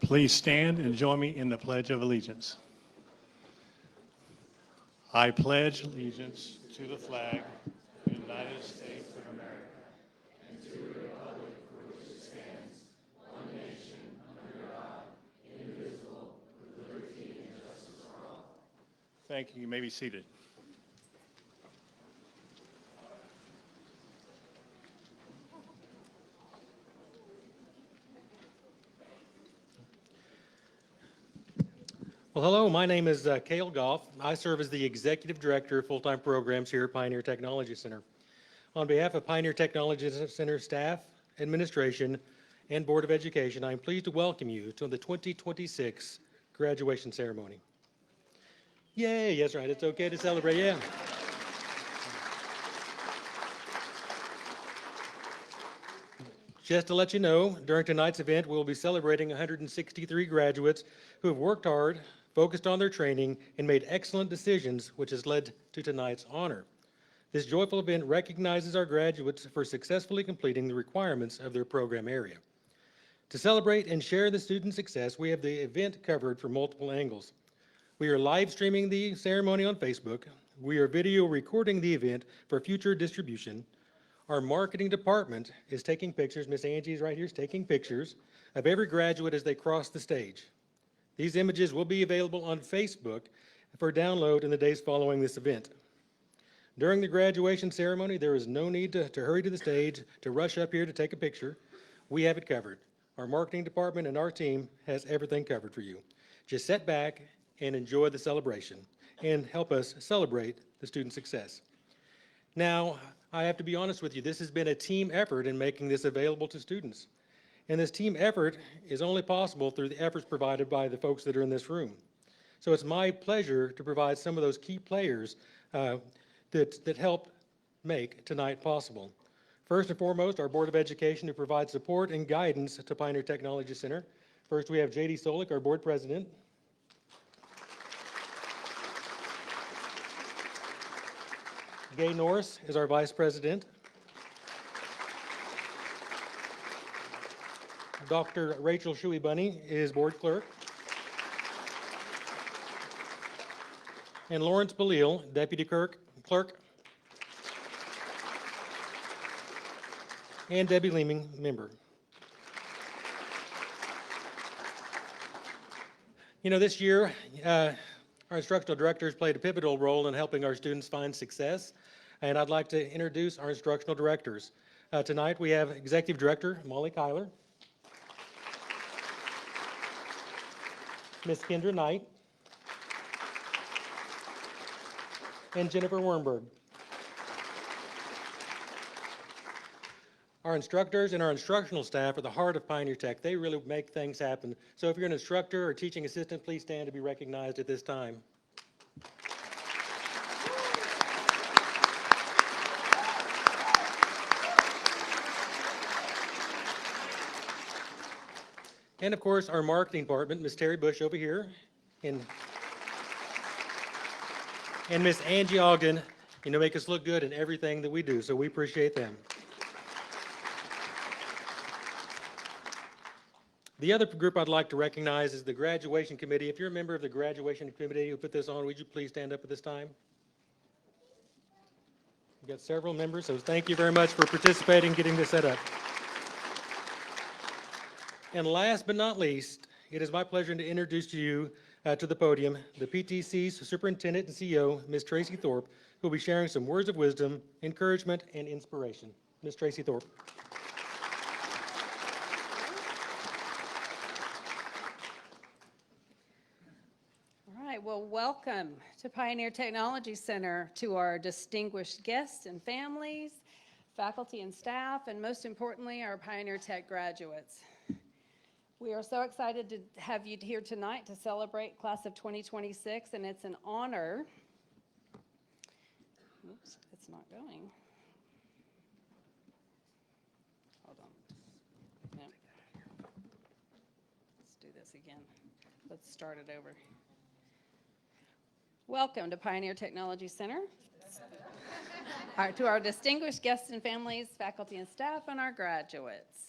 Please stand and join me in the Pledge of Allegiance. I pledge allegiance to the flag of the United States of America and to the republic for which it stands, one nation, under God, indivisible, with liberty and justice for all. Thank you. You may be seated. Well, hello, my name is Cale Goff. I serve as the Executive Director of Full-Time Programs here at Pioneer Technology Center. On behalf of Pioneer Technology Center staff, administration, and Board of Education, I am pleased to welcome you to the 2026 graduation ceremony. Yay, that's right, it's okay to celebrate, yeah. Just to let you know, during tonight's event, we'll be celebrating 163 graduates who have worked hard, focused on their training, and made excellent decisions, which has led to tonight's honor. This joyful event recognizes our graduates for successfully completing the requirements of their program area. To celebrate and share the student success, we have the event covered from multiple angles. We are live streaming the ceremony on Facebook. We are video recording the event for future distribution. Our marketing department is taking pictures, Miss Angie is right here, is taking pictures of every graduate as they cross the stage. These images will be available on Facebook for download in the days following this event. During the graduation ceremony, there is no need to hurry to the stage, to rush up here to take a picture. We have it covered. Our marketing department and our team has everything covered for you. Just sit back and enjoy the celebration and help us celebrate the student success. Now, I have to be honest with you, this has been a team effort in making this available to students. And this team effort is only possible through the efforts provided by the folks that are in this room. So it's my pleasure to provide some of those key players that help make tonight possible. First and foremost, our Board of Education to provide support and guidance to Pioneer Technology Center. First, we have J.D. Solik, our Board President. Gay Norris is our Vice President. Dr. Rachel Shuey-Bunny is Board Clerk. And Lawrence Belil, Deputy Clerk. And Debbie Leeming, Member. You know, this year, our instructional directors played a pivotal role in helping our students find success. And I'd like to introduce our instructional directors. Tonight we have Executive Director Molly Kyler, Ms. Kendra Knight, and Jennifer Wernberg. Our instructors and our instructional staff are the heart of Pioneer Tech. They really make things happen. So if you're an instructor or teaching assistant, please stand to be recognized at this time. And of course, our marketing department, Ms. Terry Bush over here, and Ms. Angie Ogden, make us look good in everything that we do, so we appreciate them. The other group I'd like to recognize is the graduation committee. If you're a member of the graduation committee who put this on, would you please stand up at this time? We've got several members, so thank you very much for participating, getting this set up. And last but not least, it is my pleasure to introduce to you to the podium the PTC's Superintendent and CEO, Ms. Tracy Thorpe, who will be sharing some words of wisdom, encouragement, and inspiration. Ms. Tracy Thorpe. All right, well, welcome to Pioneer Technology Center, to our distinguished guests and families, faculty and staff, and most importantly, our Pioneer Tech graduates. We are so excited to have you here tonight to celebrate class of 2026, and it's an honor. Oops, it's not going. Hold on. No. Let's do this again. Let's start it over. Welcome to Pioneer Technology Center. To our distinguished guests and families, faculty and staff, and our graduates.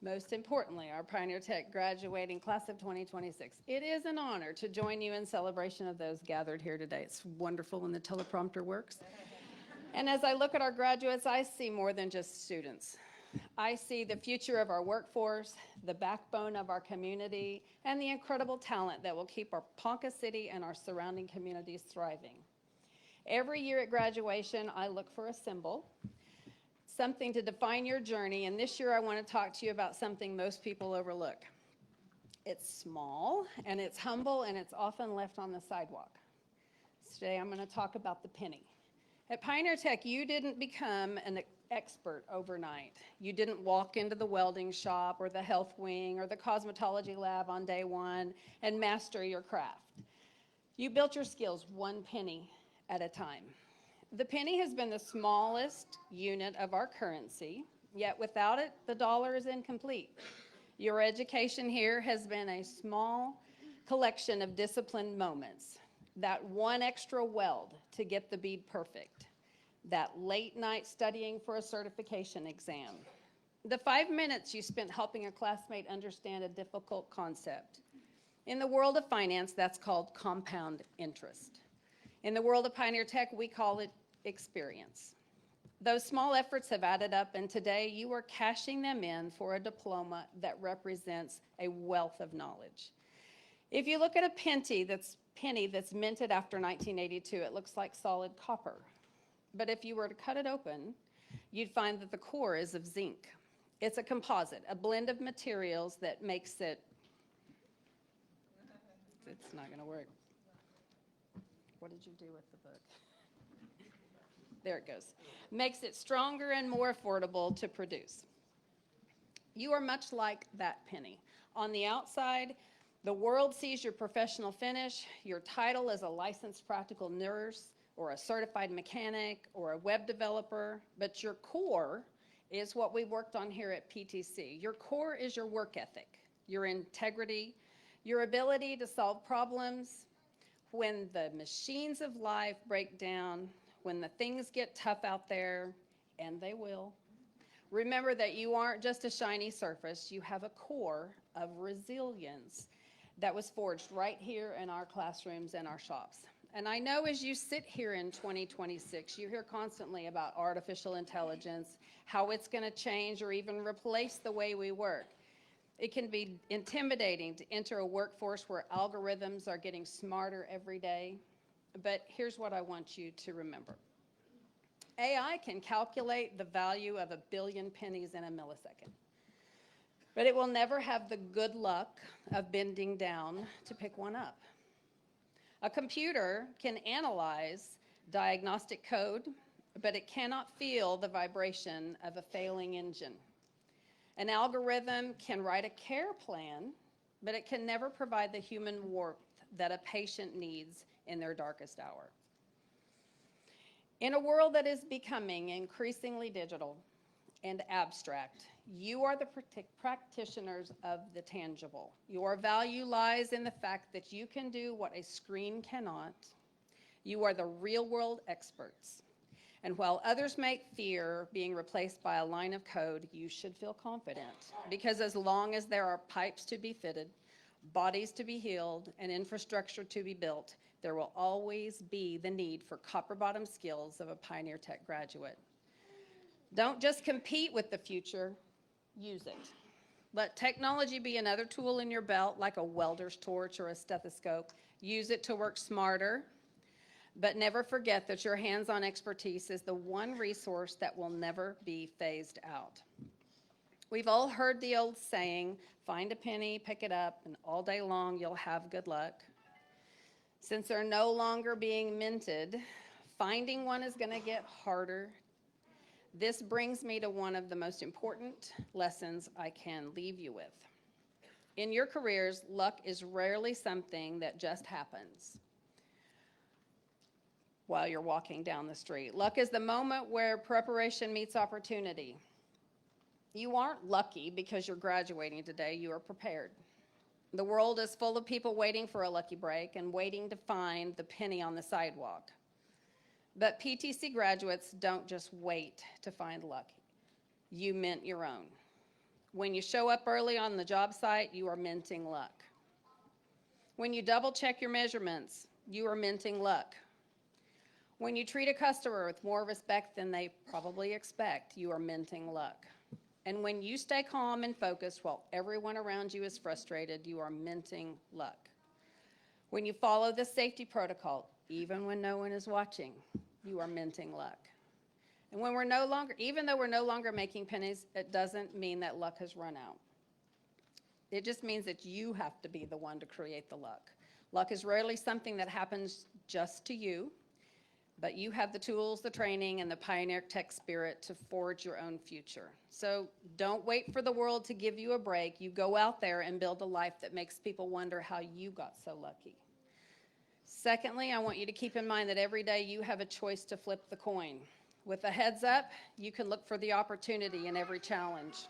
Most importantly, our Pioneer Tech graduating class of 2026. It is an honor to join you in celebration of those gathered here today. It's wonderful when the teleprompter works. And as I look at our graduates, I see more than just students. I see the future of our workforce, the backbone of our community, and the incredible talent that will keep our Ponca City and our surrounding communities thriving. Every year at graduation, I look for a symbol, something to define your journey, and this year I want to talk to you about something most people overlook. It's small, and it's humble, and it's often left on the sidewalk. Today I'm going to talk about the penny. At Pioneer Tech, you didn't become an expert overnight. You didn't walk into the welding shop or the health wing or the cosmetology lab on day one and master your craft. You built your skills one penny at a time. The penny has been the smallest unit of our currency, yet without it, the dollar is incomplete. Your education here has been a small collection of disciplined moments. That one extra weld to get the bead perfect. That late night studying for a certification exam. The 5 minutes you spent helping a classmate understand a difficult concept. In the world of finance, that's called compound interest. In the world of Pioneer Tech, we call it experience. Those small efforts have added up, and today you are cashing them in for a diploma that represents a wealth of knowledge. If you look at a penny that's minted after 1982, it looks like solid copper. But if you were to cut it open, you'd find that the core is of zinc. It's a composite, a blend of materials that makes it, it's not going to work. What did you do with the book? There it goes. Makes it stronger and more affordable to produce. You are much like that penny. On the outside, the world sees your professional finish, your title as a licensed practical nurse, or a certified mechanic, or a web developer, but your core is what we worked on here at PTC. Your core is your work ethic, your integrity, your ability to solve problems when the machines of life break down, when the things get tough out there, and they will. Remember that you aren't just a shiny surface, you have a core of resilience that was forged right here in our classrooms and our shops. And I know as you sit here in 2026, you hear constantly about artificial intelligence, how it's going to change or even replace the way we work. It can be intimidating to enter a workforce where algorithms are getting smarter every day. But here's what I want you to remember. AI can calculate the value of 1 billion pennies in a millisecond. But it will never have the good luck of bending down to pick one up. A computer can analyze diagnostic code, but it cannot feel the vibration of a failing engine. An algorithm can write a care plan, but it can never provide the human warmth that a patient needs in their darkest hour. In a world that is becoming increasingly digital and abstract, you are the practitioners of the tangible. Your value lies in the fact that you can do what a screen cannot. You are the real-world experts. And while others might fear being replaced by a line of code, you should feel confident. Because as long as there are pipes to be fitted, bodies to be healed, and infrastructure to be built, there will always be the need for copper-bottom skills of a Pioneer Tech graduate. Don't just compete with the future, use it. Let technology be another tool in your belt, like a welder's torch or a stethoscope. Use it to work smarter, but never forget that your hands-on expertise is the one resource that will never be phased out. We've all heard the old saying, find a penny, pick it up, and all day long you'll have good luck. Since they're no longer being minted, finding one is going to get harder. This brings me to one of the most important lessons I can leave you with. In your careers, luck is rarely something that just happens while you're walking down the street. Luck is the moment where preparation meets opportunity. You aren't lucky because you're graduating today, you are prepared. The world is full of people waiting for a lucky break and waiting to find the penny on the sidewalk. But PTC graduates don't just wait to find luck. You mint your own. When you show up early on the job site, you are minting luck. When you double check your measurements, you are minting luck. When you treat a customer with more respect than they probably expect, you are minting luck. And when you stay calm and focused while everyone around you is frustrated, you are minting luck. When you follow the safety protocol, even when no one is watching, you are minting luck. And when even though we're no longer making pennies, it doesn't mean that luck has run out. It just means that you have to be the one to create the luck. Luck is rarely something that happens just to you, but you have the tools, the training, and the pioneer tech spirit to forge your own future. So don't wait for the world to give you a break. You go out there and build a life that makes people wonder how you got so lucky. Secondly, I want you to keep in mind that every day you have a choice to flip the coin. With a heads up, you can look for the opportunity in every challenge.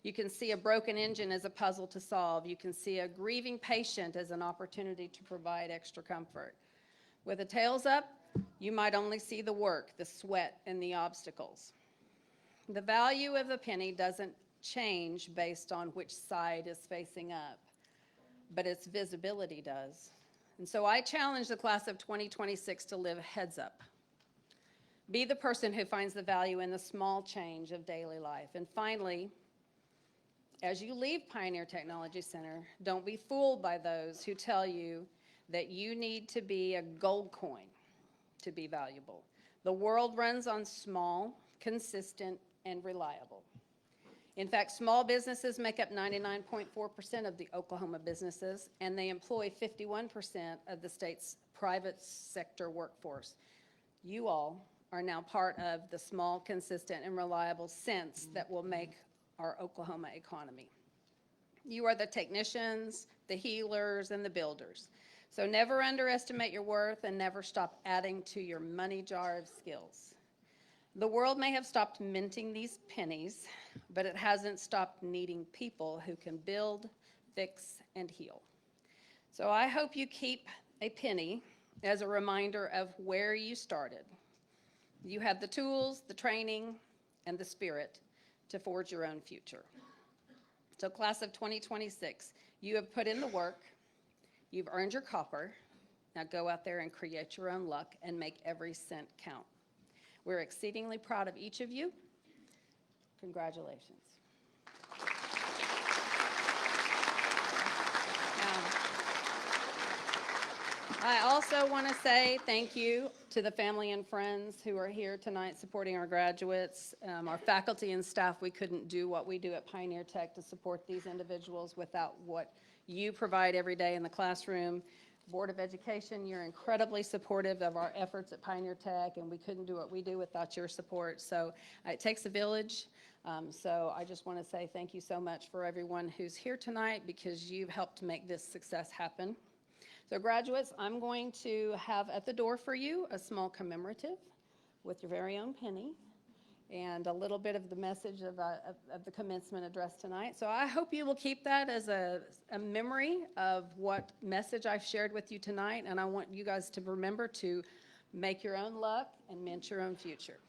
You can see a broken engine as a puzzle to solve. You can see a grieving patient as an opportunity to provide extra comfort. With a tails up, you might only see the work, the sweat, and the obstacles. The value of the penny doesn't change based on which side is facing up, but its visibility does. And so I challenge the class of 2026 to live heads up. Be the person who finds the value in the small change of daily life. And finally, as you leave Pioneer Technology Center, don't be fooled by those who tell you that you need to be a gold coin to be valuable. The world runs on small, consistent, and reliable. In fact, small businesses make up 99.4% of the Oklahoma businesses, and they employ 51% of the state's private sector workforce. You all are now part of the small, consistent, and reliable sense that will make our Oklahoma economy. You are the technicians, the healers, and the builders. So never underestimate your worth and never stop adding to your money jar of skills. The world may have stopped minting these pennies, but it hasn't stopped needing people who can build, fix, and heal. So I hope you keep a penny as a reminder of where you started. You have the tools, the training, and the spirit to forge your own future. So class of 2026, you have put in the work. You've earned your copper. Now go out there and create your own luck and make every cent count. We're exceedingly proud of each of you. Congratulations. I also want to say thank you to the family and friends who are here tonight supporting our graduates, our faculty and staff. We couldn't do what we do at Pioneer Tech to support these individuals without what you provide every day in the classroom. Board of Education, you're incredibly supportive of our efforts at Pioneer Tech, and we couldn't do what we do without your support. So it takes a village. So I just want to say thank you so much for everyone who's here tonight, because you've helped make this success happen. So graduates, I'm going to have at the door for you a small commemorative with your very own penny and a little bit of the message of the commencement address tonight. So I hope you will keep that as a memory of what message I've shared with you tonight, and I want you guys to remember to make your own luck and mint your own future.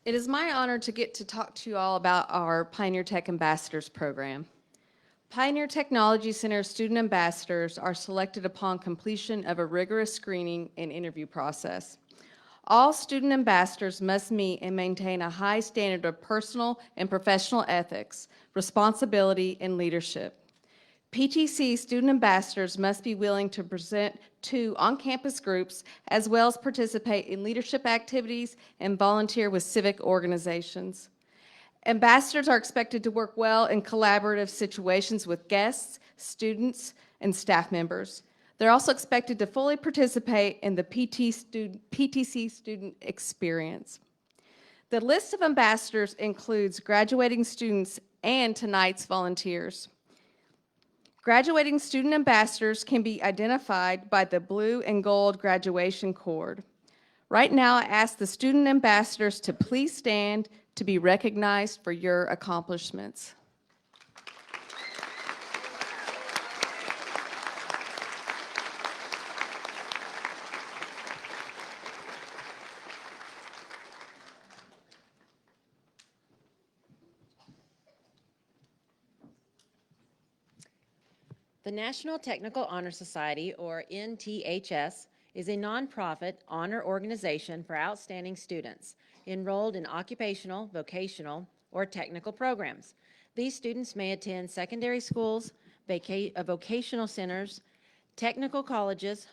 It is my honor to get to talk to you all about our Pioneer Tech Ambassadors program. Pioneer Technology Center student ambassadors are selected upon completion of a rigorous screening and interview process. All student ambassadors must meet and maintain a high standard of personal and professional ethics, responsibility, and leadership. PTC student ambassadors must be willing to present to on-campus groups as well as participate in leadership activities and volunteer with civic organizations. Ambassadors are expected to work well in collaborative situations with guests, students, and staff members. They're also expected to fully participate in the PTC student experience. The list of ambassadors includes graduating students and tonight's volunteers. Graduating student ambassadors can be identified by the blue and gold graduation cord. Right now, I ask the student ambassadors to please stand to be recognized for your accomplishments. The National Technical Honor Society, or NTHS, is a nonprofit honor organization for outstanding students enrolled in occupational, vocational, or technical programs. These students may attend secondary schools, vocational centers, technical colleges,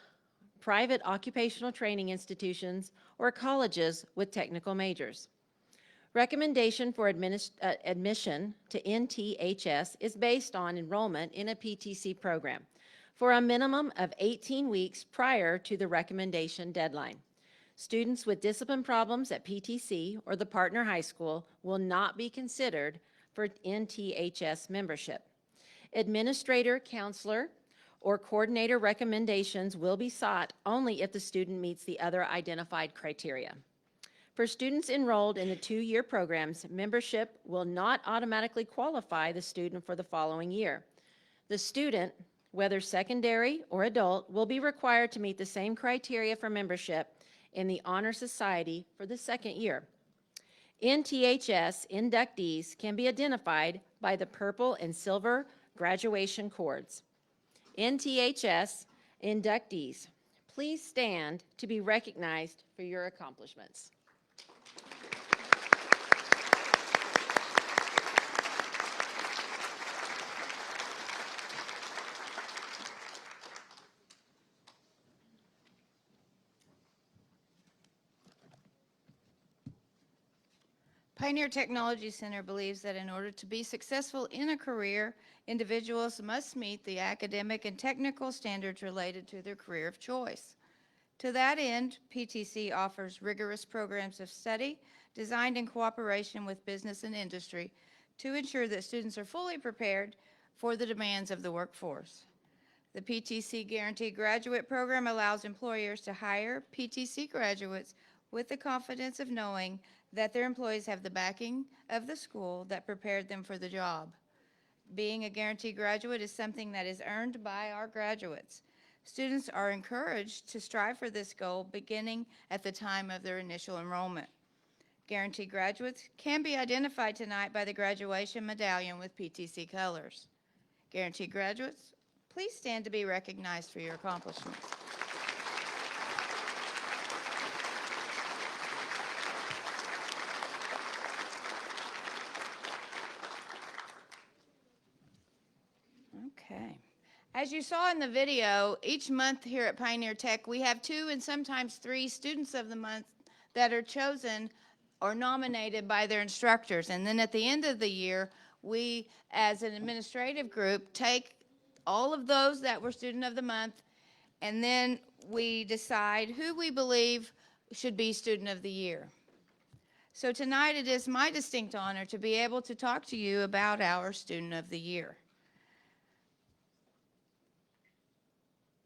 private occupational training institutions, or colleges with technical majors. Recommendation for admission to NTHS is based on enrollment in a PTC program for a minimum of 18 weeks prior to the recommendation deadline. Students with discipline problems at PTC or the partner high school will not be considered for NTHS membership. Administrator, counselor, or coordinator recommendations will be sought only if the student meets the other identified criteria. For students enrolled in the 2-year programs, membership will not automatically qualify the student for the following year. The student, whether secondary or adult, will be required to meet the same criteria for membership in the Honor Society for the second year. NTHS inductees can be identified by the purple and silver graduation cords. NTHS inductees, please stand to be recognized for your accomplishments. Pioneer Technology Center believes that in order to be successful in a career, individuals must meet the academic and technical standards related to their career of choice. To that end, PTC offers rigorous programs of study designed in cooperation with business and industry to ensure that students are fully prepared for the demands of the workforce. The PTC Guaranteed Graduate Program allows employers to hire PTC graduates with the confidence of knowing that their employees have the backing of the school that prepared them for the job. Being a guaranteed graduate is something that is earned by our graduates. Students are encouraged to strive for this goal beginning at the time of their initial enrollment. Guaranteed graduates can be identified tonight by the graduation medallion with PTC colors. Guaranteed graduates, please stand to be recognized for your accomplishments. Okay. As you saw in the video, each month here at Pioneer Tech, we have 2 and sometimes 3 students of the month that are chosen or nominated by their instructors. And then at the end of the year, we, as an administrative group, take all of those that were student of the month, and then we decide who we believe should be student of the year. So tonight it is my distinct honor to be able to talk to you about our student of the year.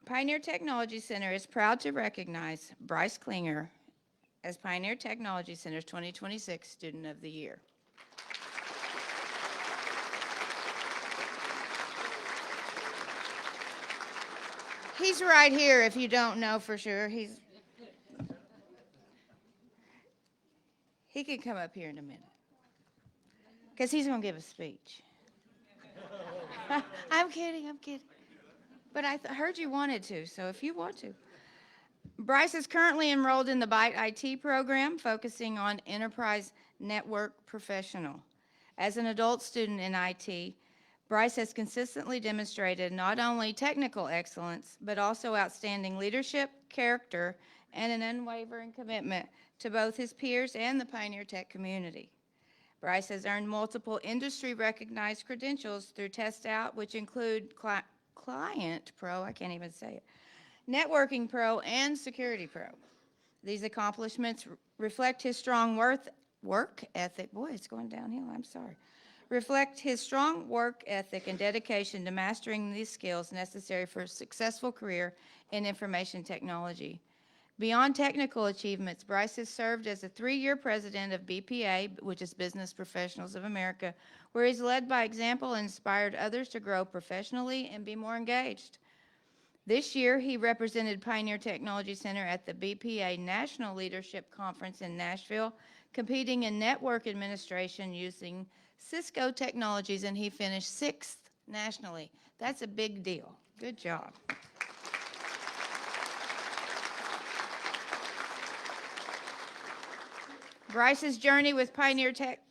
Pioneer Technology Center is proud to recognize Bryce Klinger as Pioneer Technology Center's 2026 Student of the Year. He's right here if you don't know for sure. He can come up here in a minute because he's going to give a speech. I'm kidding. But I heard you wanted to, so if you want to. Bryce is currently enrolled in the BITE IT program, focusing on enterprise network professional. As an adult student in IT, Bryce has consistently demonstrated not only technical excellence, but also outstanding leadership, character, and an unwavering commitment to both his peers and the Pioneer Tech community. Bryce has earned multiple industry-recognized credentials through Test Out, which include Client Pro, I can't even say it, Networking Pro, and Security Pro. These accomplishments reflect his strong work ethic. Boy, it's going downhill, I'm sorry. Reflect his strong work ethic and dedication to mastering these skills necessary for a successful career in information technology. Beyond technical achievements, Bryce has served as a 3-year president of BPA, which is Business Professionals of America, where he's led by example and inspired others to grow professionally and be more engaged. This year, he represented Pioneer Technology Center at the BPA National Leadership Conference in Nashville, competing in network administration using Cisco technologies, and he finished 6th nationally. That's a big deal. Good job. Bryce's journey with Pioneer Tech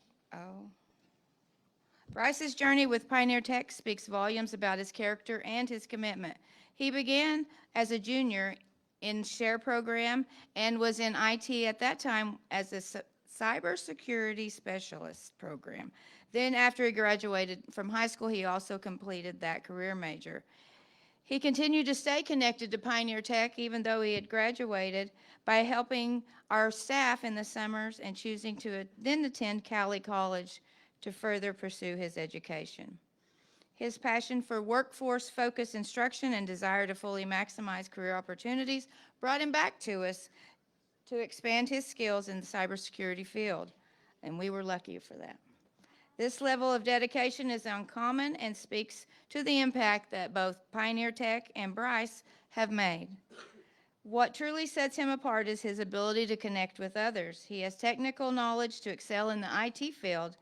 speaks volumes about his character and his commitment. He began as a junior in SHARE program and was in IT at that time as a cybersecurity specialist program. Then after he graduated from high school, he also completed that career major. He continued to stay connected to Pioneer Tech even though he had graduated by helping our staff in the summers and choosing to then attend Cali College to further pursue his education. His passion for workforce-focused instruction and desire to fully maximize career opportunities brought him back to us to expand his skills in the cybersecurity field, and we were lucky for that. This level of dedication is uncommon and speaks to the impact that both Pioneer Tech and Bryce have made. What truly sets him apart is his ability to connect with others. He has technical knowledge to excel in the IT field,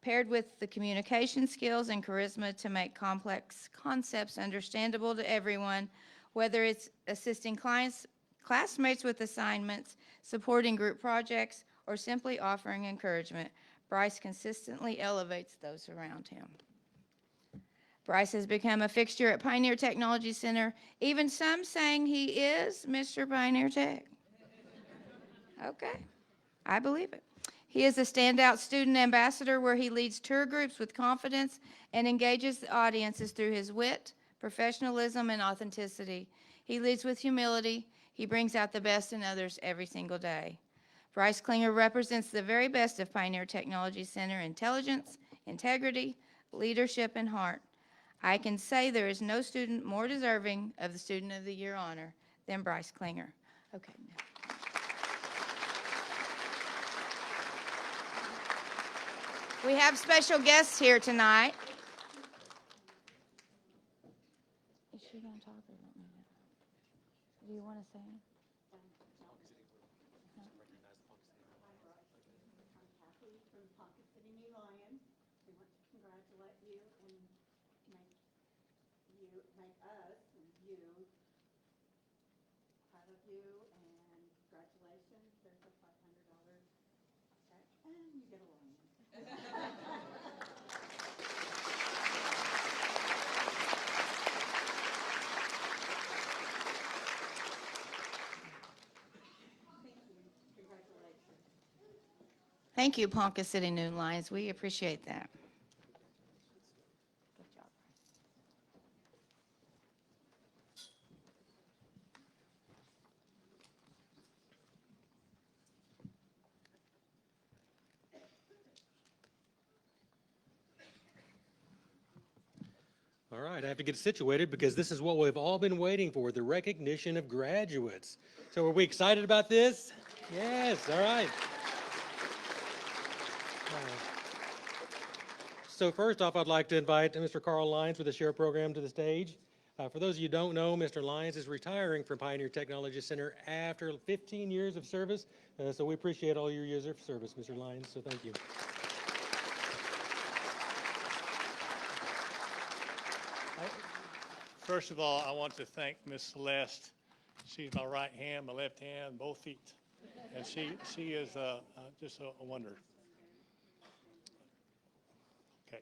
paired with the communication skills and charisma to make complex concepts understandable to everyone, whether it's assisting classmates with assignments, supporting group projects, or simply offering encouragement. Bryce consistently elevates those around him. Bryce has become a fixture at Pioneer Technology Center, even some saying he is Mr. Pioneer Tech. Okay, I believe it. He is a standout student ambassador where he leads tour groups with confidence and engages the audiences through his wit, professionalism, and authenticity. He leads with humility. He brings out the best in others every single day. Bryce Klinger represents the very best of Pioneer Technology Center: intelligence, integrity, leadership, and heart. I can say there is no student more deserving of the Student of the Year honor than Bryce Klinger. Okay. We have special guests here tonight. Is she going to talk or let me know? Do you want to say anything? Make us and you proud of you, and congratulations. There's a $500 check, and you get a loan. Thank you, Ponca City Noon Lions. We appreciate that. Good job. All right, I have to get situated because this is what we've all been waiting for, the recognition of graduates. So are we excited about this? Yes, all right. So first off, I'd like to invite Mr. Carl Lyons with the SHARE program to the stage. For those of you who don't know, Mr. Lyons is retiring from Pioneer Technology Center after 15 years of service. So we appreciate all your years of service, Mr. Lyons, so thank you. First of all, I want to thank Miss Celeste. She's my right hand, my left hand, both feet. And she is just a wonder. Okay.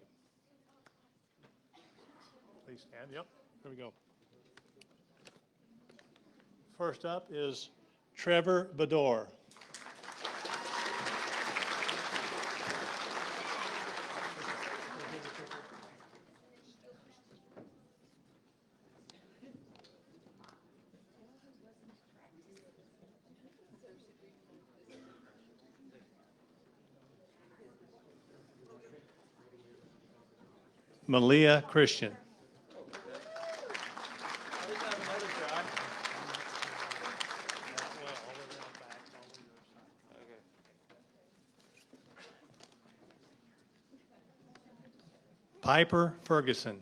Please stand. Yep, there we go. First up is Trevor Bedore. Malia Christian. Piper Ferguson.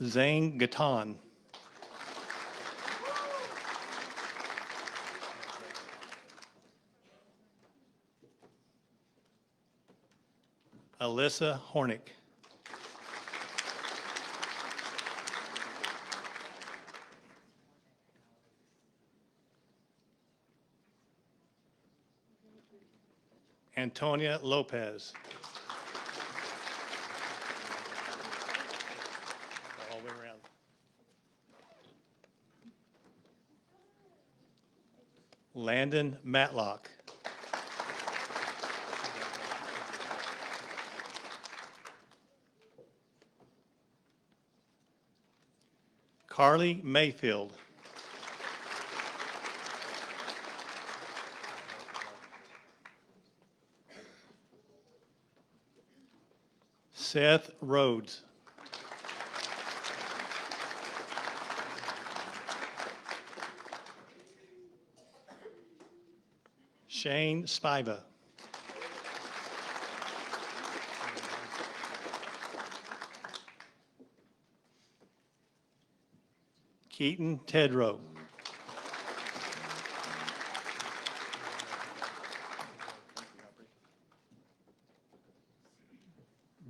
Zane Gatan. Alyssa Hornick. Antonia Lopez. All the way around. Landon Matlock. Carly Mayfield. Seth Rhodes. Shane Spiva. Keaton Tedrow.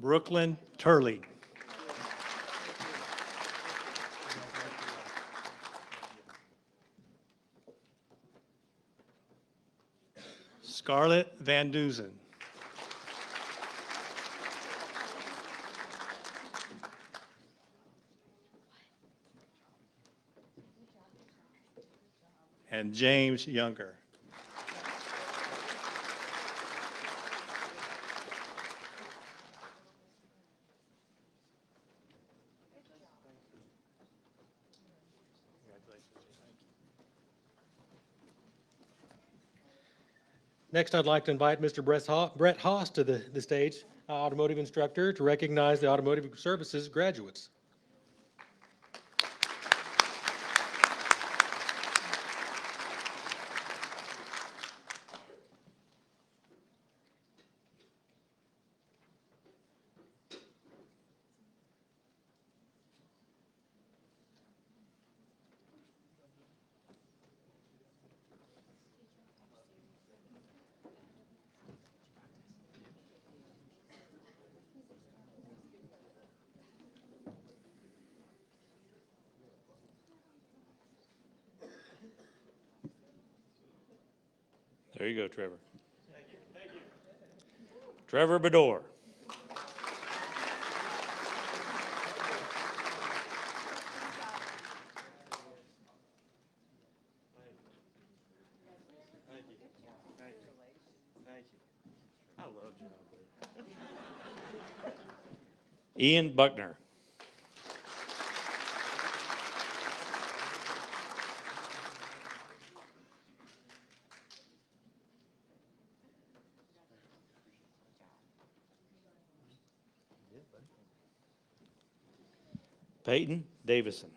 Brooklyn Turley. Scarlett Van Duzen. And James Younger. Next, I'd like to invite Mr. Brett Haas to the stage, automotive instructor, to recognize the automotive services graduates. There you go, Trevor. Thank you. Trevor Bedore. I love you. Ian Buckner. Peyton Davison.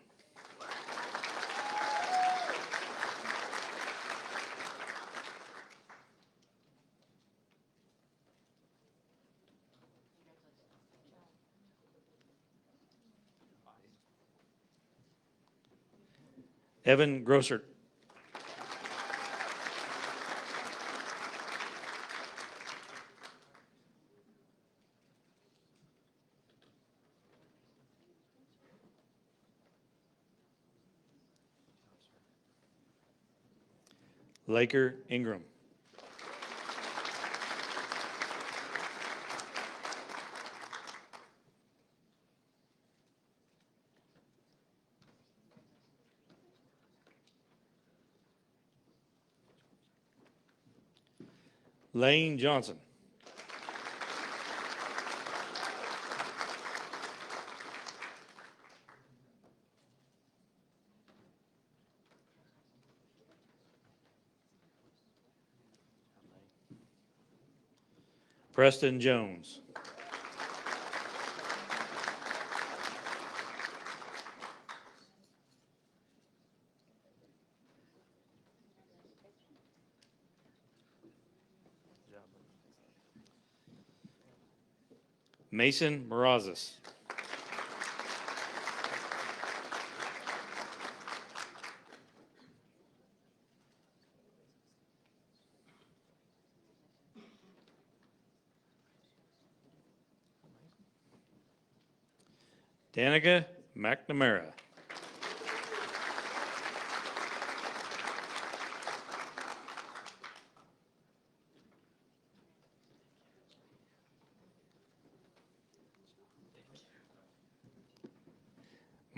Evan Grossert. Laker Ingram. Lane Johnson. Preston Jones. Mason Morazes. Danica McNamara.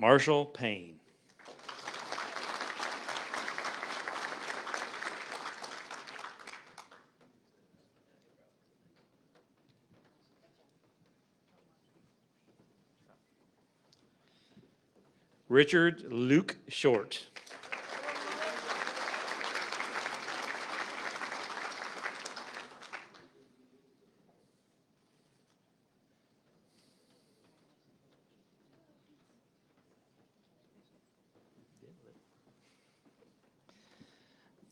Marshall Payne. Richard Luke Short.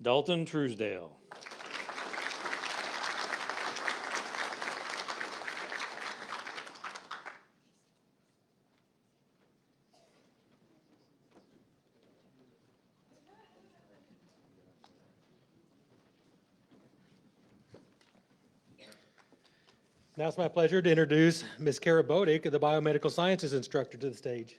Dalton Truesdale. Now it's my pleasure to introduce Ms. Kara Bodick, the biomedical sciences instructor, to the stage.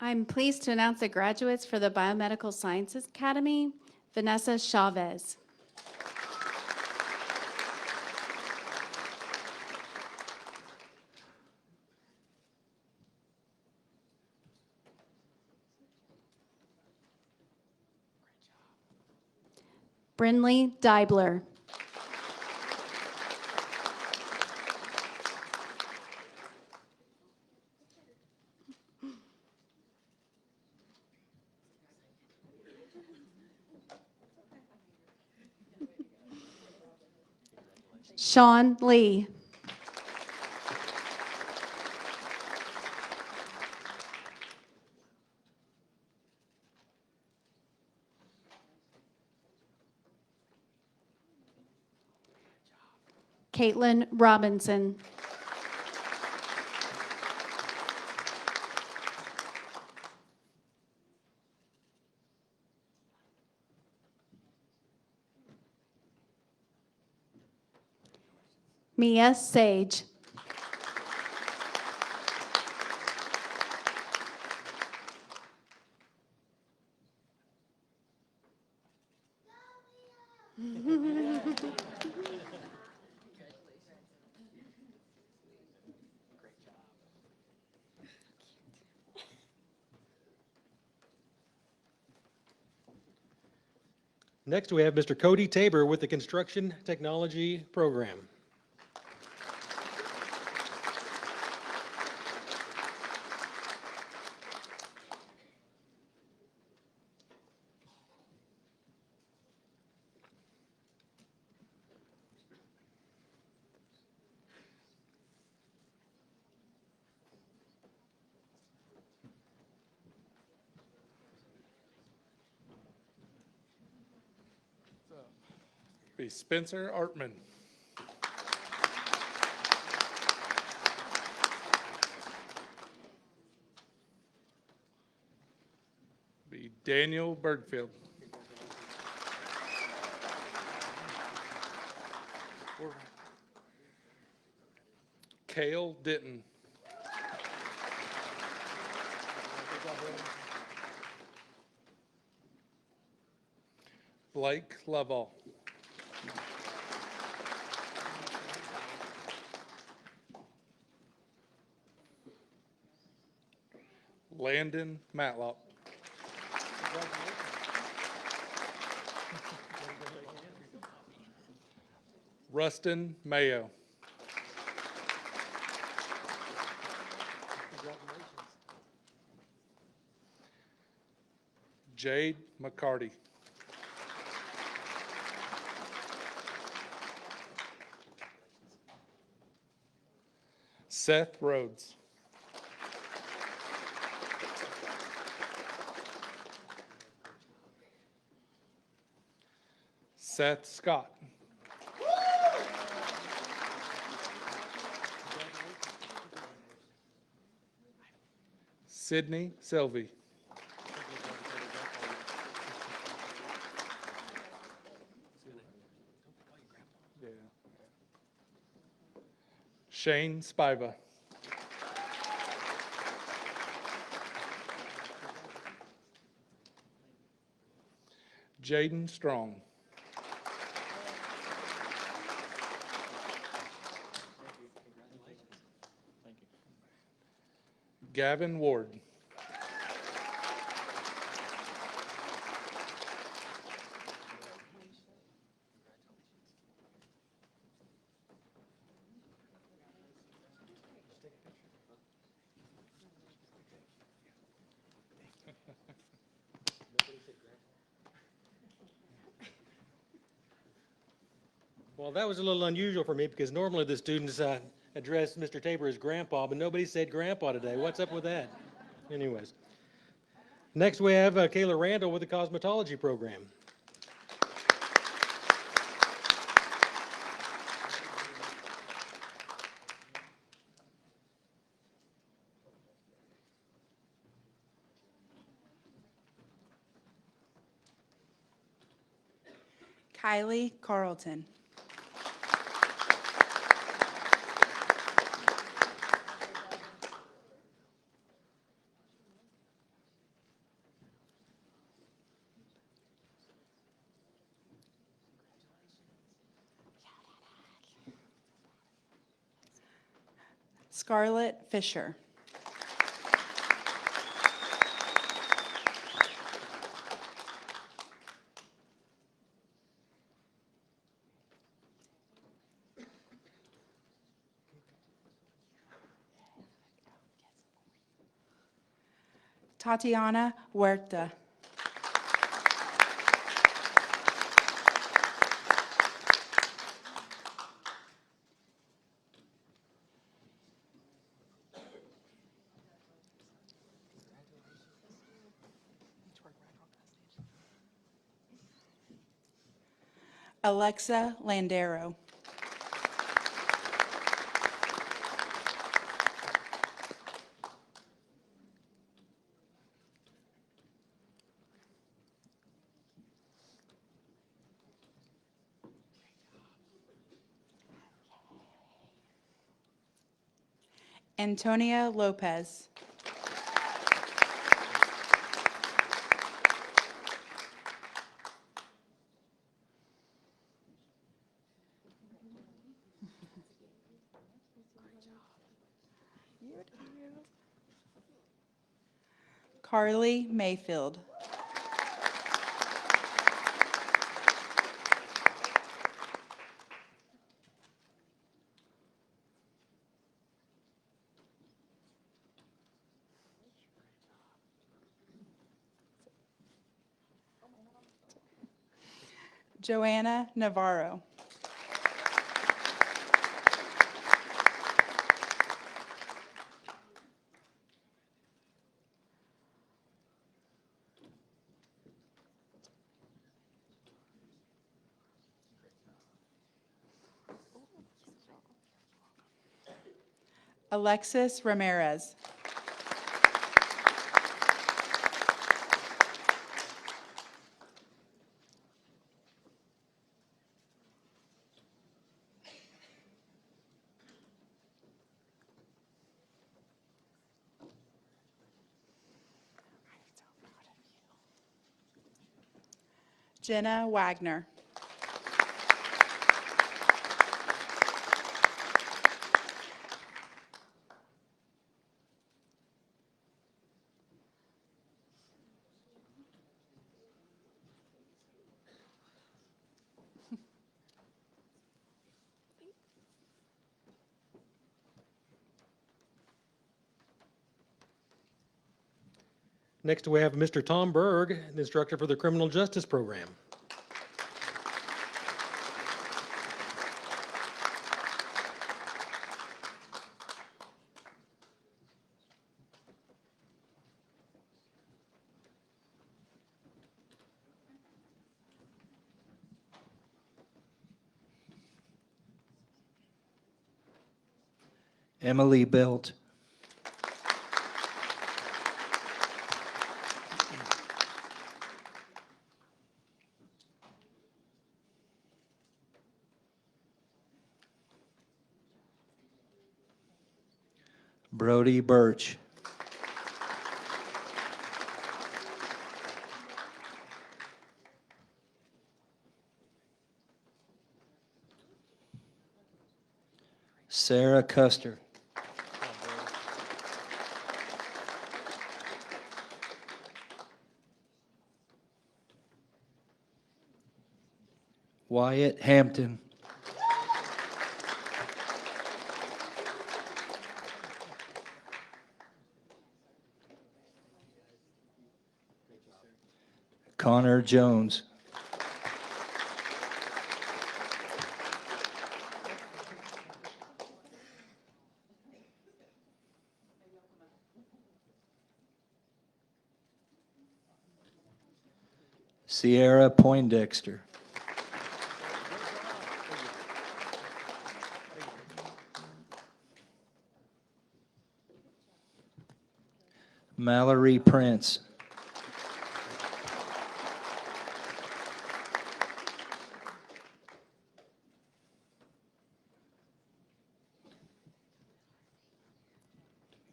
I'm pleased to announce the graduates for the Biomedical Sciences Academy, Vanessa Chavez. Brinley Deibler. Sean Lee. Caitlin Robinson. Mia Sage. Next, we have Mr. Cody Tabor with the Construction Technology Program. be Spencer Artman. Be Daniel Bergfield. Cale Denton. Blake Lovell. Landon Matlock. Rustin Mayo. Jade McCarty. Seth Rhodes. Seth Scott. Sydney Selvey. Yeah. Shane Spiva. Jaden Strong. Gavin Ward. Well, that was a little unusual for me because normally the students address Mr. Tabor as grandpa, but nobody said grandpa today. What's up with that? Anyways. Next, we have Kayla Randall with the cosmetology program. Kylie Carlton. Scarlett Fisher. Tatiana Huerta. Alexa Landero. Antonia Lopez. Carly Mayfield. Joanna Navarro. Alexis Ramirez. Jenna Wagner. Next, we have Mr. Tom Berg, the instructor for the Criminal Justice Program. Emily Belt. Brody Birch. Sarah Custer. Wyatt Hampton. Connor Jones. Sierra Poindexter. Mallory Prince.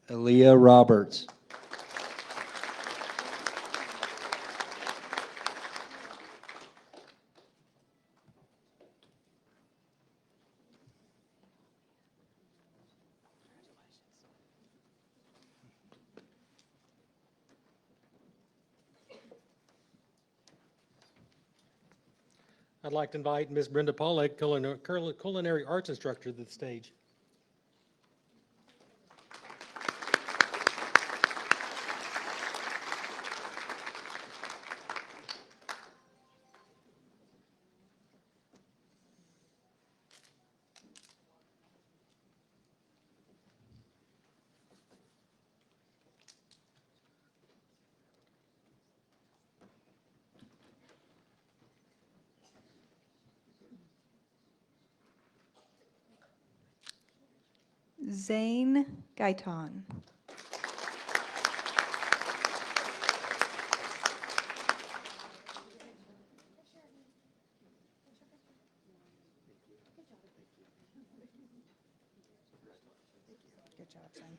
Aaliyah Roberts. I'd like to invite Ms. Brenda Pollack, culinary arts instructor, to the stage. Zane Gaitan. Good job, Zane.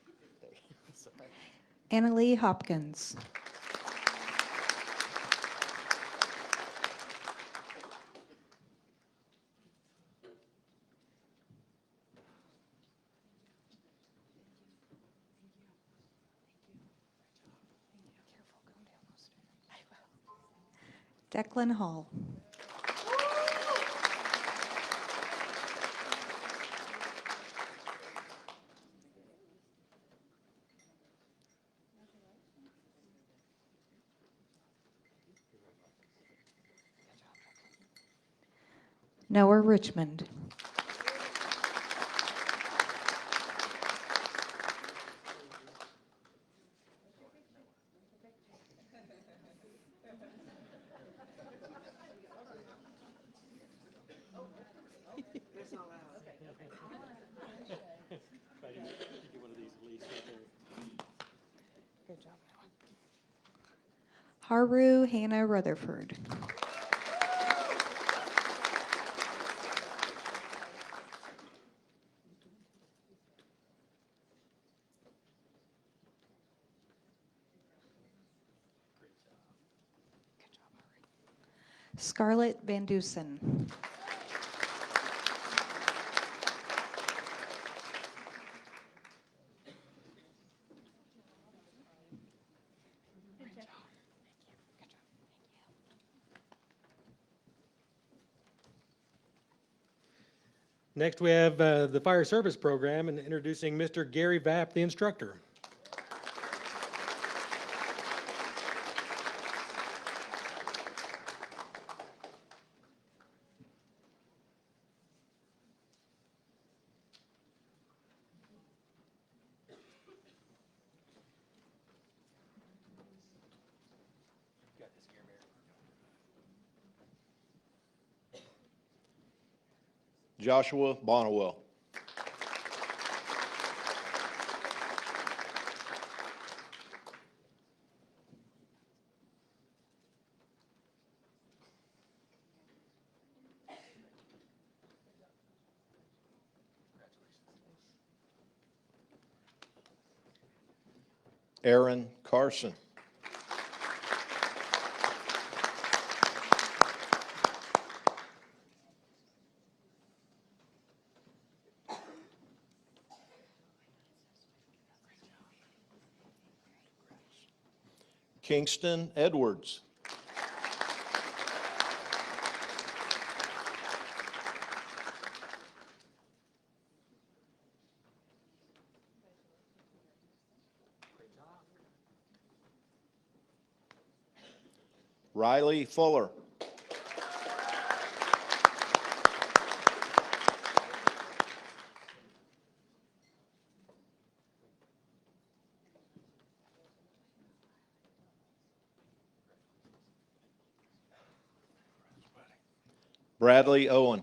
Annalie Hopkins. Declan Hall. Noah Richmond. Haru Hannah Rutherford. Scarlett Van Dusen. Next, we have the fire service program and introducing Mr. Gary Vapp, the instructor. Joshua Bonnewell. Aaron Carson. Kingston Edwards. Riley Fuller. Bradley Owen.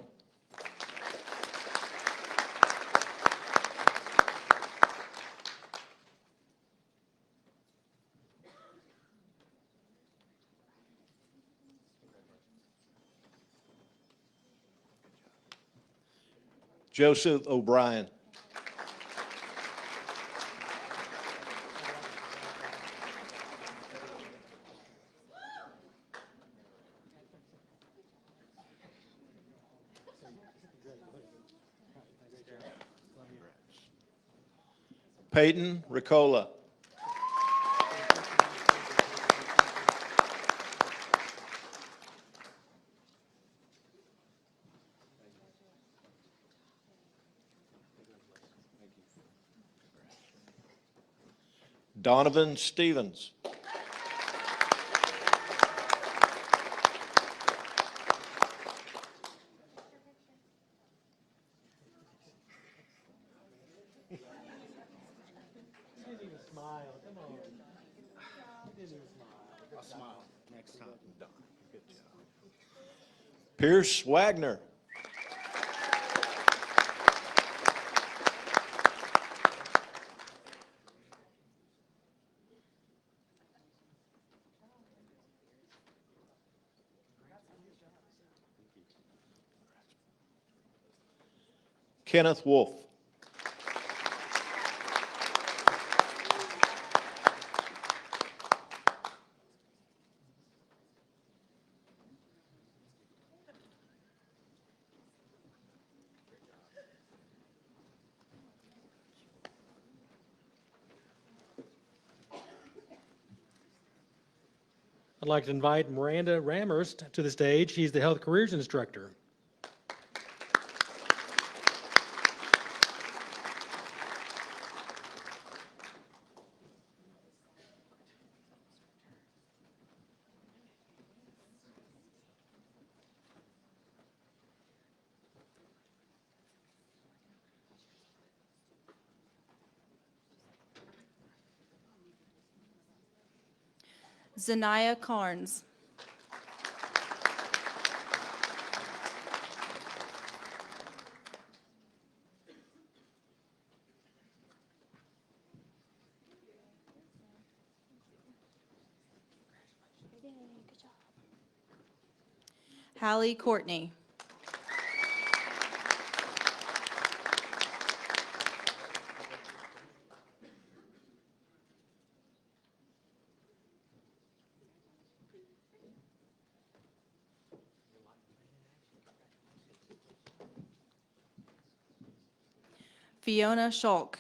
Joseph O'Brien. Peyton Ricola. Donovan Stevens. Pierce Wagner. Kenneth Wolf. I'd like to invite Miranda Ramhurst to the stage. She's the health careers instructor. Zanaya Carnes. Hallie Courtney. Fiona Schulk.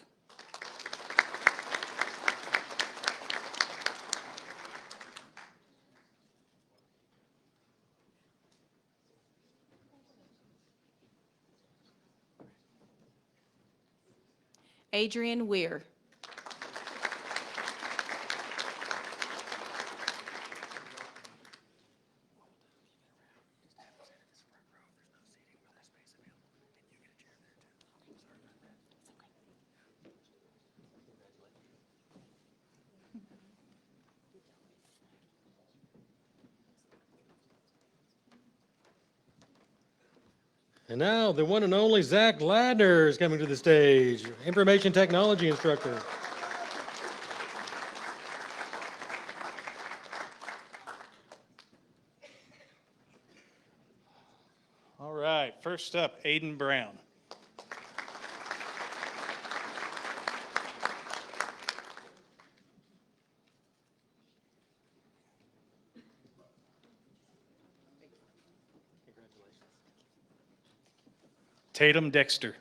Adrian Weir. And now, the one and only Zach Ladner is coming to the stage, information technology instructor. All right, first up, Aiden Brown. Tatum Dexter.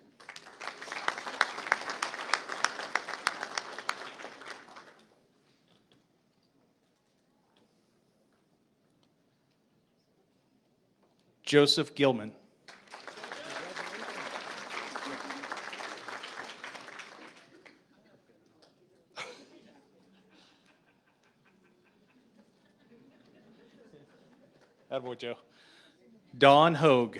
Joseph Gilman. Attaboy, Joe. Don Hogue.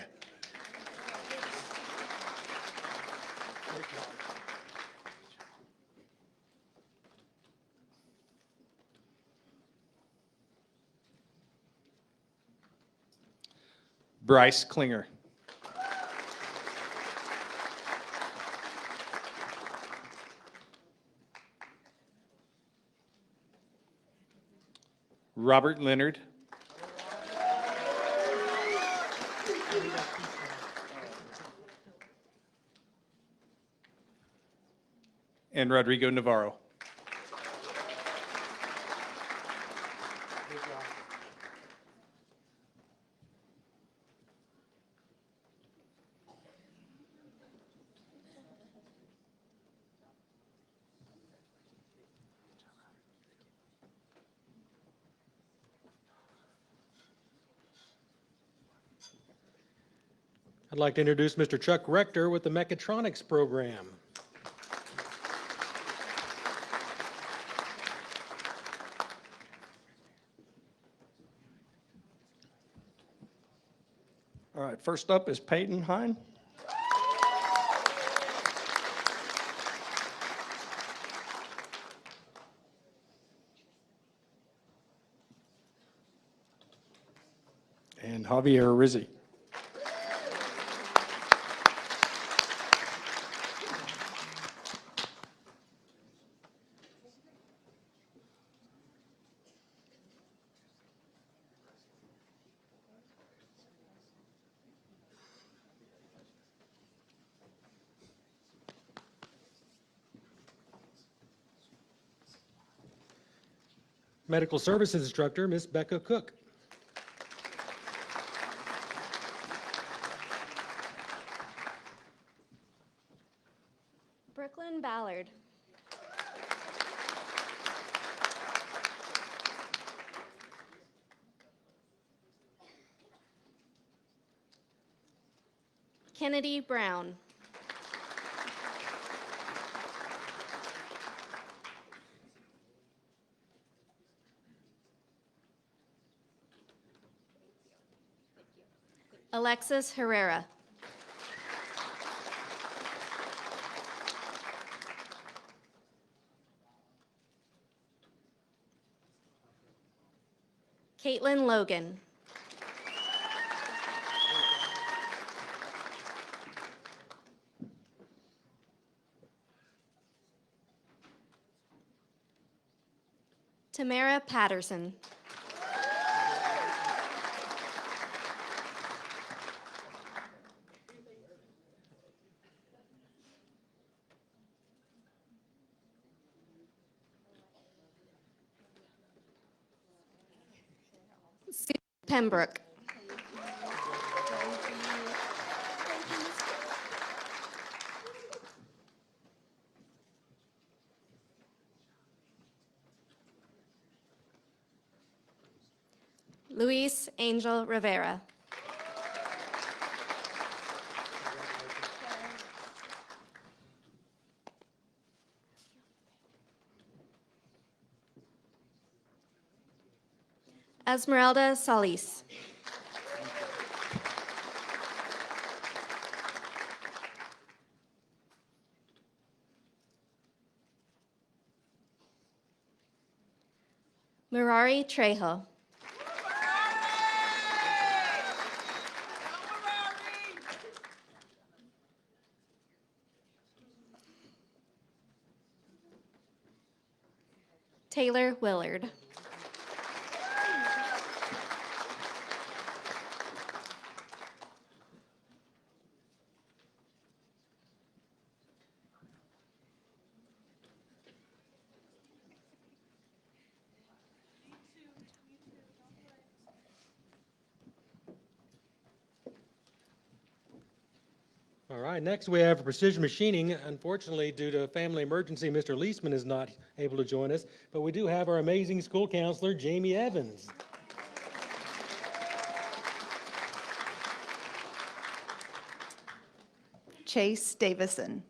Bryce Klinger. Robert Leonard. And Rodrigo Navarro. I'd like to introduce Mr. Chuck Rector with the Mechatronics program. All right, first up is Peyton Hine. And Javier Rizzi. Medical Services Instructor, Miss Becca Cook. Brooklyn Ballard. Kennedy Brown. Alexis Herrera. Caitlin Logan. Tamara Patterson. Pembroke. Luis Angel Rivera. Esmeralda Salis. Murari Trejo. Taylor Willard. All right, next we have precision machining. Unfortunately, due to a family emergency, Mr. Leisman is not able to join us, but we do have our amazing school counselor, Jamie Evans. Chase Davison.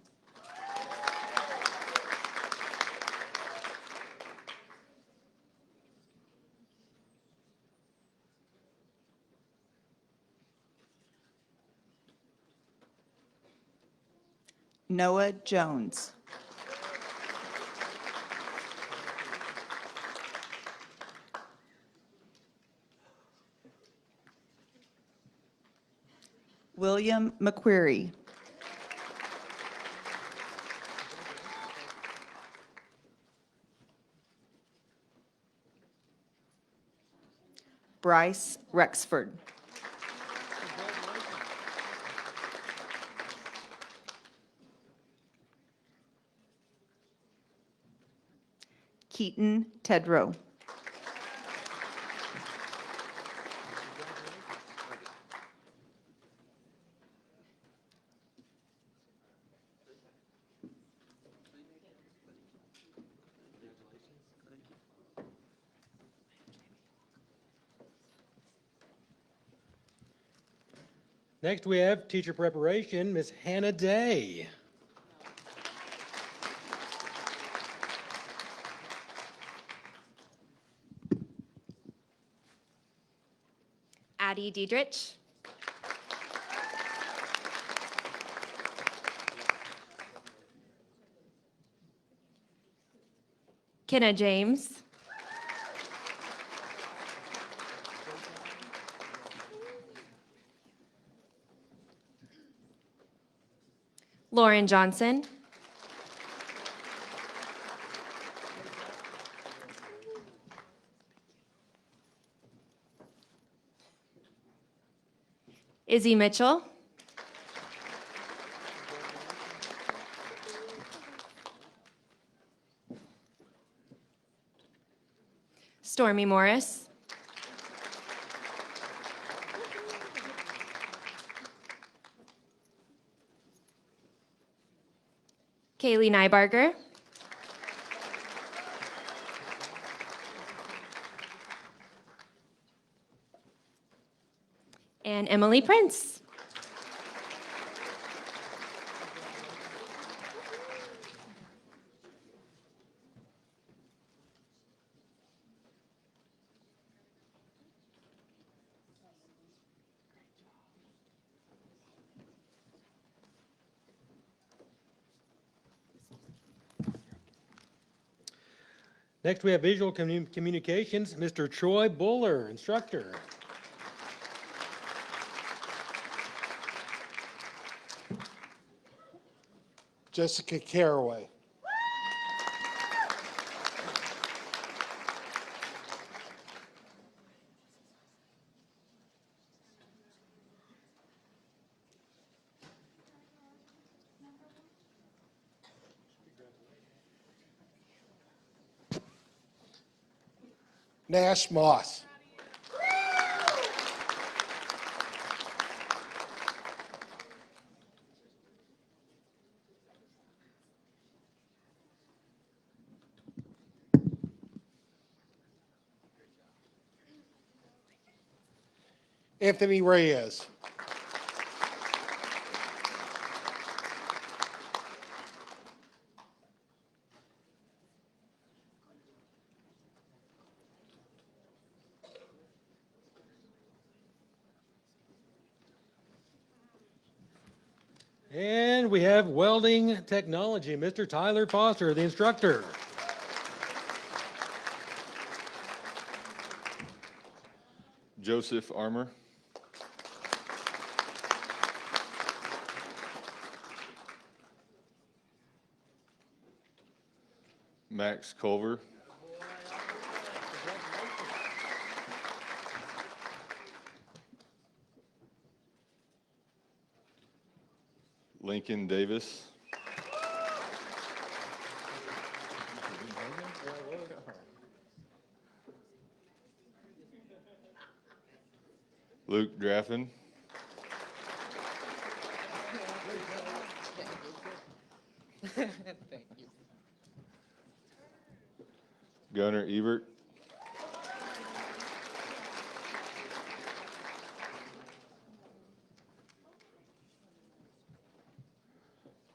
Noah Jones. William McQuarrie. Bryce Rexford. Keaton Tedrow. Next we have teacher preparation, Miss Hannah Day. Addie Diedrich. Kenna James. Lauren Johnson. Izzy Mitchell. Stormy Morris. Kaylee Nybarger. And Emily Prince. Next we have visual communications, Mr. Troy Buller, instructor. Jessica Caraway. Nash Moss. Anthony Reyes. And we have welding technology, Mr. Tyler Foster, the instructor. Joseph Armour. Max Culver. Lincoln Davis. Luke Draffin. Gunnar Ebert.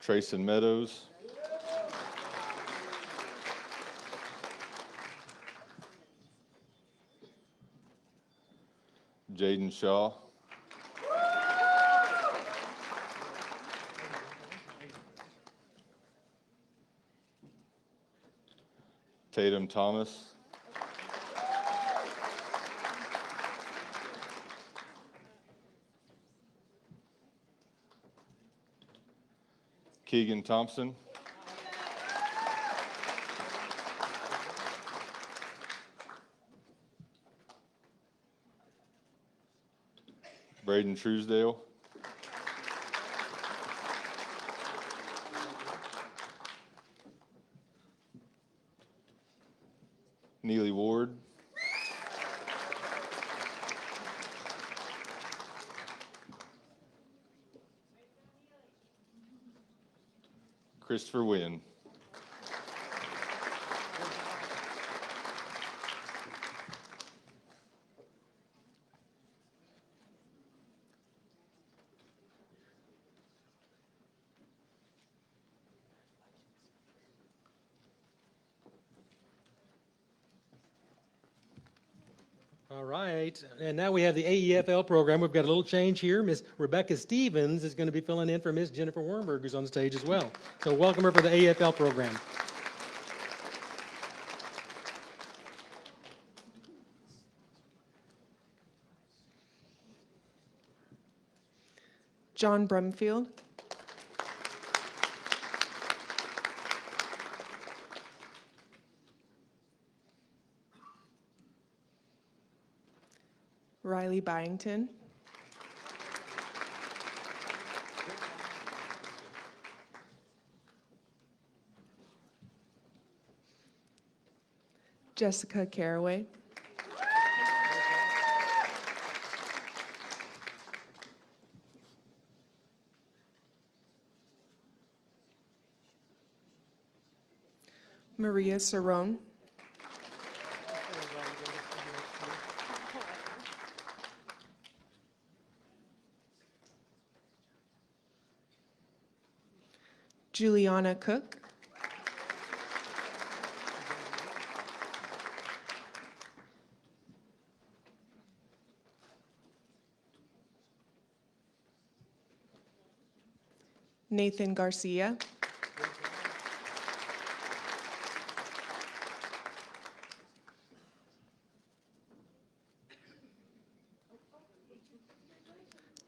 Trayson Meadows. Jaden Shaw. Tatum Thomas. Keegan Thompson. Braden Truesdale. Neely Ward. Christopher Wynn. All right, and now we have the AEFL program. We've got a little change here. Miss Rebecca Stevens is going to be filling in for Miss Jennifer Warnberg, who's on stage as well. So welcome her for the AEFL program. John Brumfield. Riley Byington. Jessica Caraway. Maria Cerrone. Juliana Cook. Nathan Garcia.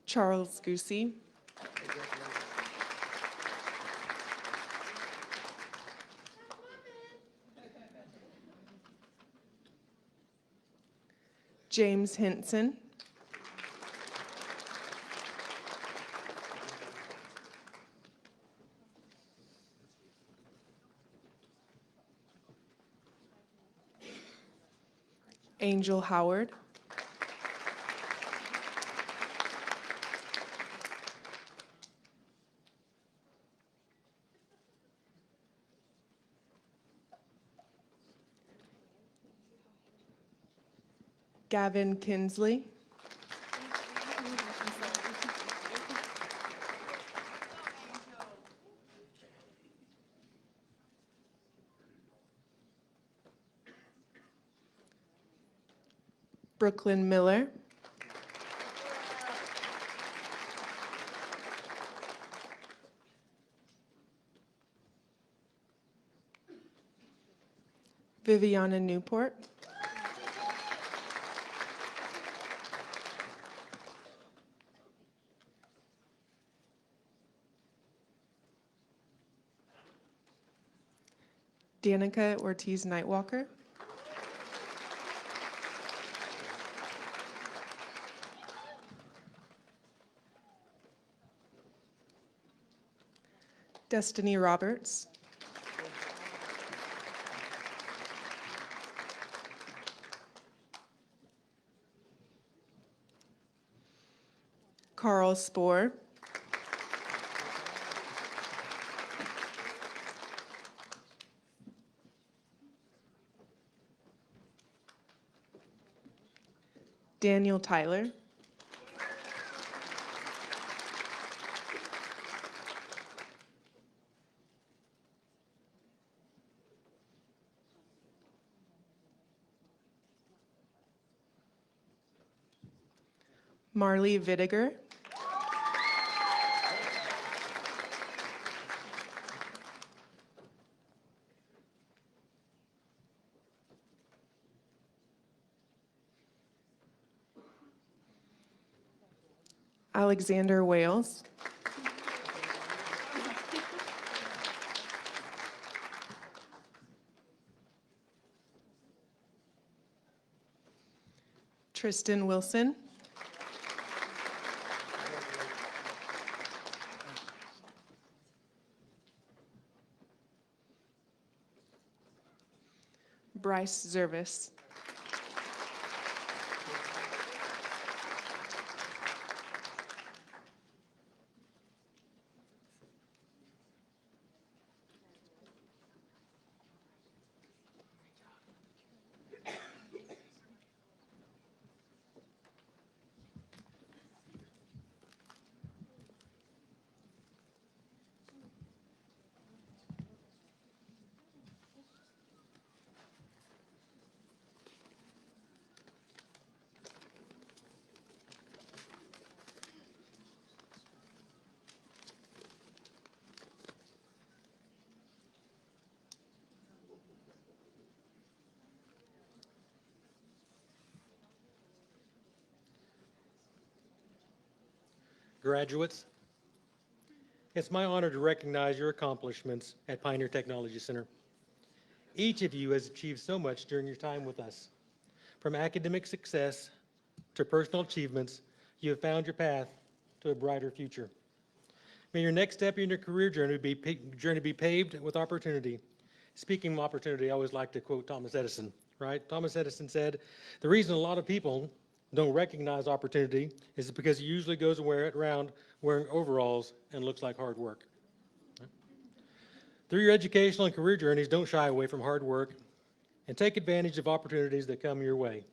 Charles Goosey. James Henson. Angel Howard. Gavin Kinsley. Brooklyn Miller. Viviana Newport. Danica Ortiz Nightwalker. Destiny Roberts. Carl Spohr. Daniel Tyler. Marley Vidiger. Alexander Wales. Tristan Wilson. Bryce Zervis. Graduates, it's my honor to recognize your accomplishments at Pioneer Technology Center. Each of you has achieved so much during your time with us. From academic success to personal achievements, you have found your path to a brighter future. May your next step in your career journey be paved with opportunity. Speaking of opportunity, I always like to quote Thomas Edison, right? Thomas Edison said, "The reason a lot of people don't recognize opportunity is because he usually goes around wearing overalls and looks like hard work." Through your educational and career journeys, don't shy away from hard work and take advantage of opportunities that come your way.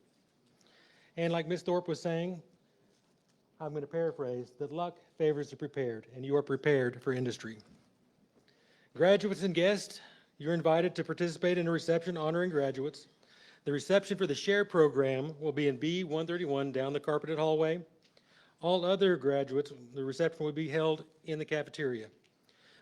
And like Ms. Thorpe was saying, I'm going to paraphrase, that luck favors the prepared, and you are prepared for industry. Graduates and guests, you're invited to participate in a reception honoring graduates. The reception for the SHARE program will be in B131 down the carpeted hallway. All other graduates, the reception will be held in the cafeteria.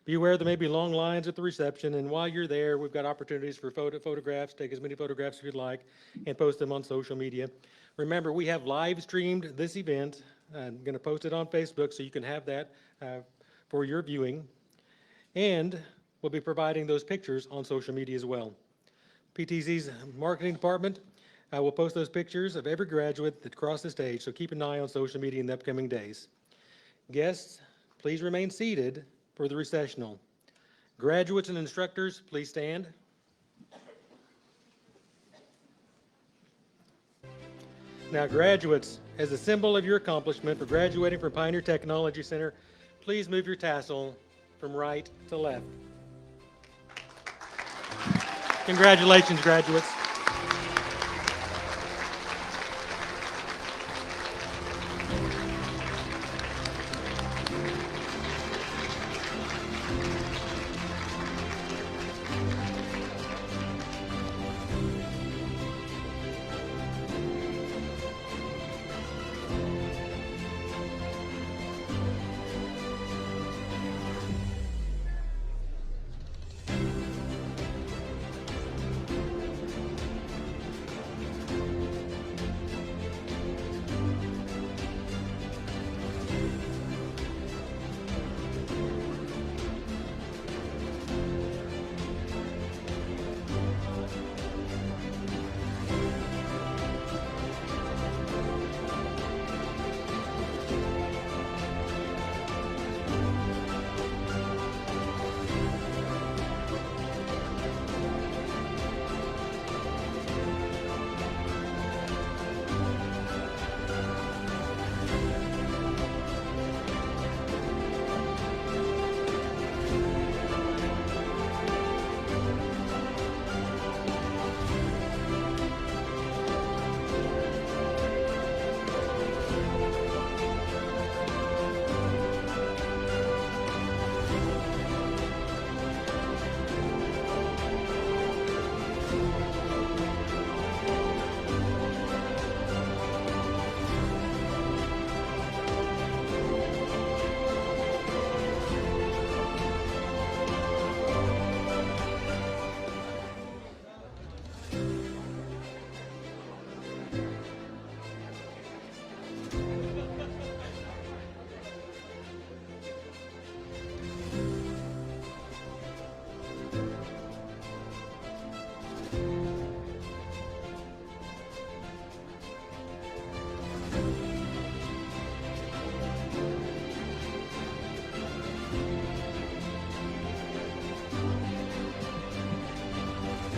Be aware there may be long lines at the reception, and while you're there, we've got opportunities for photographs. Take as many photographs as you'd like and post them on social media. Remember, we have live streamed this event. I'm going to post it on Facebook so you can have that for your viewing. And we'll be providing those pictures on social media as well. PTC's marketing department will post those pictures of every graduate that crossed the stage, so keep an eye on social media in the upcoming days. Guests, please remain seated for the recessional. Graduates and instructors, please stand. Now, graduates, as a symbol of your accomplishment for graduating from Pioneer Technology Center, please move your tassel from right to left. Congratulations, graduates.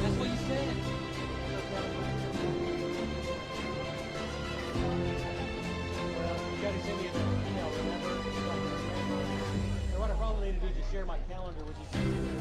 That's what you said. Well, you gotta send me an email, remember? So I can remember. So what I probably need to do is just share my calendar with you.